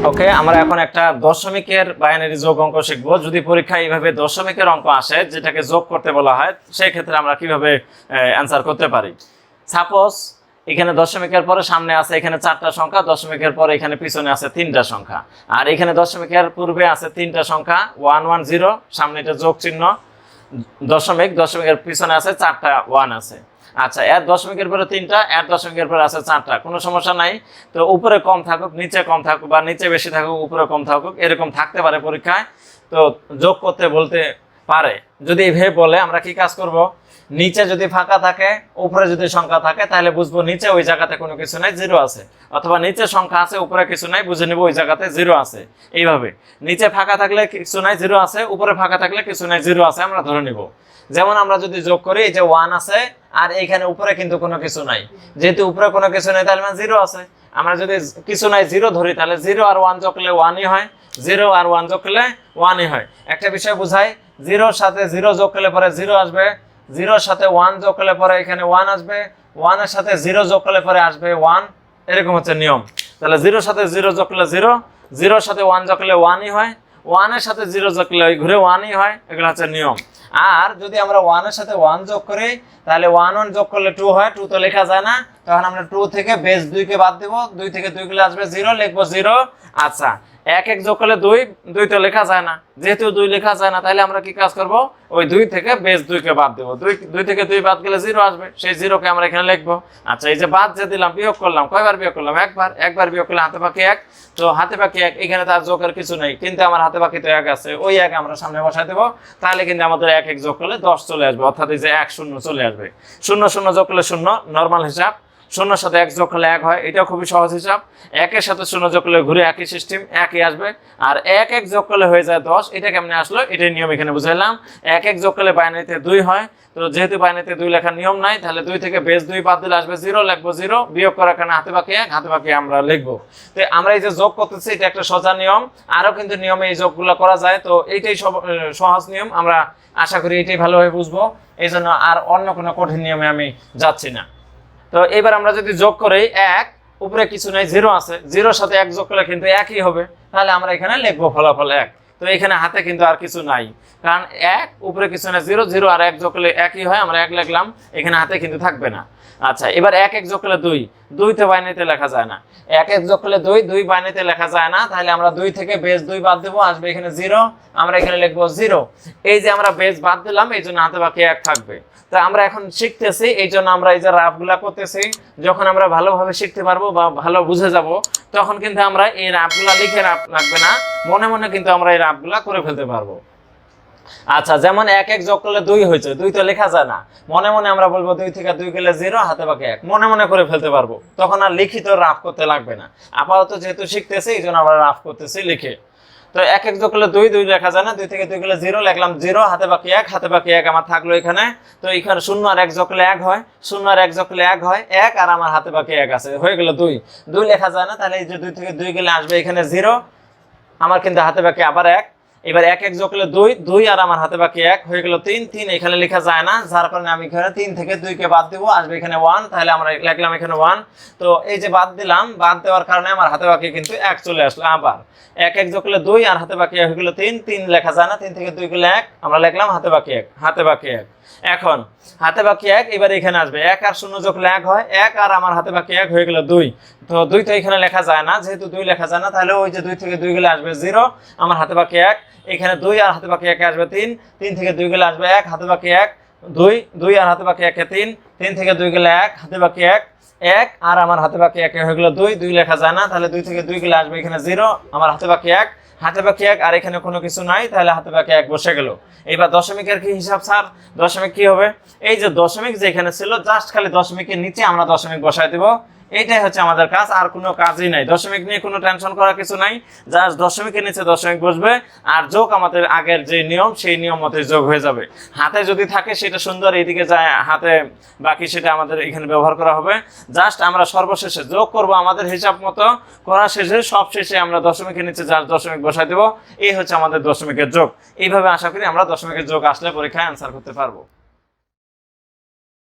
ওকে, আমরা এখন একটা দশমিকের বাইনারি যোগ অঙ্ক শিখবো। যদি পরীক্ষায় এইভাবে দশমিকের অঙ্ক আসে যেটাকে যোগ করতে বলা হয়, সেই ক্ষেত্রে আমরা কিভাবে অ্যান্সার করতে পারি। সাপোজ এখানে দশমিকের পরে সামনে আছে এখানে 4টা সংখ্যা, দশমিকের পরে এখানে পিছনে আছে 3টা সংখ্যা, আর এখানে দশমিকের পূর্বে আছে 3টা সংখ্যা 1 1 0, সামনে এটা যোগ চিহ্ন, দশমিকের পিছনে আছে 4টা 1 আছে। আচ্ছা, এর দশমিকের পরে 3টা, এর দশমিকের পরে আছে 4টা, কোনো সমস্যা নাই। তো উপরে কম থাকুক, নিচে কম থাকুক, বা নিচে বেশি থাকুক, উপরে কম থাকুক, এরকম থাকতে পারে পরীক্ষায়। তো যোগ করতে বলতে পারে। যদি এইভাবে বলে আমরা কি কাজ করব, নিচে যদি ফাঁকা থাকে, উপরে যদি সংখ্যা থাকে, তাহলে বুঝবো নিচে ওই জায়গাতে কোনো কিছু নাই, 0 আছে। অথবা নিচে সংখ্যা আছে, উপরে কিছু নাই, বুঝে নিব ওই জায়গাতে 0 আছে। এইভাবে নিচে ফাঁকা থাকলে কিছু নাই, 0 আছে, উপরে ফাঁকা থাকলে কিছু নাই, 0 আছে, আমরা ধরে নিব। যেমন আমরা যদি যোগ করি, এই যে 1 আছে আর এইখানে উপরে কিন্তু কোনো কিছু নাই, যেহেতু উপরে কোনো কিছু নাই তাহলে 0 আছে। আমরা যদি কিছু নাই 0 ধরি, তাহলে 0 আর 1 যোগ করলে 1ই হয়, 0 আর 1 যোগ করলে 1ই হয়। একটা বিষয় বুঝাই, 0 এর সাথে 0 যোগ করলে পরে 0 আসবে, 0 এর সাথে 1 যোগ করলে পরে এখানে 1 আসবে, 1 এর সাথে 0 যোগ করলে পরে আসবে 1, এরকম হচ্ছে নিয়ম। তাহলে 0 এর সাথে 0 যোগ করলে 0, 0 এর সাথে 1 যোগ করলে 1ই হয়, 1 এর সাথে 0 যোগ করলে ওই ঘুরে 1ই হয়, এগুলো হচ্ছে নিয়ম। আর যদি আমরা 1 এর সাথে 1 যোগ করি, তাহলে 1 1 যোগ করলে 2 হয়, 2 তো লেখা যায় না, তখন আমরা 2 থেকে বেস 2 কে বাদ দেব, 2 থেকে 2 গেলে আসবে 0, লিখবো 0। আচ্ছা, 1 1 যোগ করলে 2, 2 তো লেখা যায় না, যেহেতু 2 লেখা যায় না, তাহলে আমরা কি কাজ করব, ওই 2 থেকে বেস 2 কে বাদ দেব, 2 থেকে 2 বাদ গেলে 0 আসবে, সেই 0 কে আমরা এখানে লিখবো। আচ্ছা, এই যে বাদ যে দিলাম, বিয়োগ করলাম, কয়বার বিয়োগ করলাম, একবার বিয়োগ করলে হাতে বাকি 1, তো হাতে বাকি 1, এখানে তার যোগের কিছু নেই, কিন্তু আমার হাতে বাকি তো 1 আছে, ওই 1 আমরা সামনে বসাই দেব, তাহলে কিন্তু আমাদের 1 1 যোগ করলে 10 চলে আসবে, অর্থাৎ এই যে 1 0 চলে আসবে। 0 0 যোগ করলে 0, নরমাল হিসাব। 0 এর সাথে 1 যোগ করলে 1 হয়, এটাও খুবই সহজ হিসাব। 1 এর সাথে 0 যোগ করলে ঘুরে একই সিস্টেম, 1ই আসবে। আর 1 1 যোগ করলে হয়ে যায় 10, এটা কেমনে আসলো, এটাই নিয়ম এখানে বুঝাইলাম। 1 1 যোগ করলে বাইনারিতে 2 হয়, তো যেহেতু বাইনারিতে 2 লেখার নিয়ম নাই, তাহলে 2 থেকে বেস 2 বাদ দিলে আসবে 0, লিখবো 0, বিয়োগ করার কারণে হাতে বাকি 1, হাতে বাকি আমরা লিখবো। তো আমরা এই যে যোগ করতেছি, এটা একটা সোজা নিয়ম, আরো কিন্তু নিয়মে এই যোগগুলো করা যায়। তো এইটাই সহজ নিয়ম, আমরা আশা করি এটাই ভালোভাবে বুঝবো, এই জন্য আর অন্য কোনো কঠিন নিয়মে আমি যাচ্ছি না। তো এবার আমরা যদি যোগ করি, 1 উপরে কিছু নাই, 0 আছে, 0 এর সাথে 1 যোগ করলে কিন্তু 1ই হবে, তাহলে আমরা এখানে লিখবো ফলাফল 1। তো এখানে হাতে কিন্তু আর কিছু নাই, কারণ 1 উপরে কিছু নাই, 0 0 আর 1 যোগ করলে 1ই হয়, আমরা 1 লিখলাম, এখানে হাতে কিন্তু থাকবে না। আচ্ছা, এবার 1 1 যোগ করলে 2, 2 তো বাইনারিতে লেখা যায় না, 1 1 যোগ করলে 2, 2 বাইনারিতে লেখা যায় না, তাহলে আমরা 2 থেকে বেস 2 বাদ দেবো, আসবে এখানে 0, আমরা এখানে লিখবো 0। এই যে আমরা বেস বাদ দিলাম, এই জন্য হাতে বাকি 1 থাকবে। তো আমরা এখন শিখতেছি, এই জন্য আমরা এই যে রাফগুলা করতেছি, যখন আমরা ভালোভাবে শিখতে পারবো বা ভালো বুঝে যাব, তখন কিন্তু আমরা এই রাফগুলা লিখে রাখবে না, মনে মনে কিন্তু আমরা এই রাফগুলা করে ফেলতে পারবো। আচ্ছা, যেমন 1 1 যোগ করলে 2 হয়েছে, 2 তো লেখা যায় না, মনে মনে আমরা বলবো 2 থেকে 2 গেলে 0, হাতে বাকি 1, মনে মনে করে ফেলতে পারবো, তখন আর লিখিত রাফ করতে লাগবে না। আপাতত যেহেতু শিখতেছি, এই জন্য আমরা রাফ করতেছি লিখে। তো 1 1 যোগ করলে 2, 2 লেখা যায় না, 2 থেকে 2 গেলে 0, লিখলাম 0, হাতে বাকি 1, হাতে বাকি 1 আমার থাকলো এখানে। তো এখানে 0 আর 1 যোগ করলে 1 হয়, 0 আর 1 যোগ করলে 1 হয়, 1 আর আমার হাতে বাকি 1 আছে, হয়ে গেল 2, 2 লেখা যায় না, তাহলে এই যে 2 থেকে 2 গেলে আসবে এখানে 0, আমার কিন্তু হাতে বাকি আবার 1। এবার 1 1 যোগ করলে 2, 2 আর আমার হাতে বাকি 1, হয়ে গেল 3, 3 এখানে লেখা যায় না, যার কারণে আমি এখানে 3 থেকে 2 কে বাদ দেবো, আসবে এখানে 1, তাহলে আমরা লিখলাম এখানে 1। তো এই যে বাদ দিলাম, বাদ দেওয়ার কারণে আমার হাতে বাকি কিন্তু 1 চলে আসলো। আবার 1 1 যোগ করলে 2 আর হাতে বাকি 1 হয়ে গেল 3, 3 লেখা যায় না, 3 থেকে 2 গেলে 1, আমরা লিখলাম হাতে বাকি 1, হাতে বাকি 1। এখন হাতে বাকি 1, এবার এখানে আসবে 1 আর 0 যোগ করলে 1 হয়, 1 আর আমার হাতে বাকি 1 হয়ে গেল 2। তো 2 তো এখানে লেখা যায় না, যেহেতু 2 লেখা যায় না, তাহলে ওই যে 2 থেকে 2 গেলে আসবে 0, আমার হাতে বাকি 1, এখানে 2 আর হাতে বাকি 1 আসবে 3, 3 থেকে 2 গেলে আসবে 1, হাতে বাকি 1, 2, 2 আর হাতে বাকি 1 3, 3 থেকে 2 গেলে 1, হাতে বাকি 1, 1 আর আমার হাতে বাকি 1 হয়ে গেল 2, 2 লেখা যায় না, তাহলে 2 থেকে 2 গেলে আসবে এখানে 0, আমার হাতে বাকি 1, হাতে বাকি 1, আর এখানে কোনো কিছু নাই, তাহলে হাতে বাকি 1 বসে গেল। এবার দশমিকের কি হিসাব স্যার, দশমিক কি হবে, এই যে দশমিক যেখানে ছিল, জাস্ট খালি দশমিকের নিচে আমরা দশমিক বসাই দেব, এইটাই হচ্ছে আমাদের কাজ, আর কোনো কাজই নাই। দশমিক নিয়ে কোনো টেনশন করার কিছু নাই, জাস্ট দশমিকের নিচে দশমিক বসবে, আর যোগ আমাদের আগের যে নিয়ম, সেই নিয়ম মতো যোগ হয়ে যাবে। হাতে যদি থাকে সেটা সুন্দর, এইদিকে যায় হাতে বাকি, সেটা আমাদের এখানে ব্যবহার করা হবে। জাস্ট আমরা সর্বশেষে যোগ করব আমাদের হিসাব মতো, করা শেষে সব শেষে আমরা দশমিকের নিচে জাস্ট দশমিক বসাই দেবো, এই হচ্ছে আমাদের দশমিকের যোগ। এইভাবে আশা করি আমরা দশমিকের যোগ আসলে পরীক্ষায় অ্যান্সার করতে পারবো।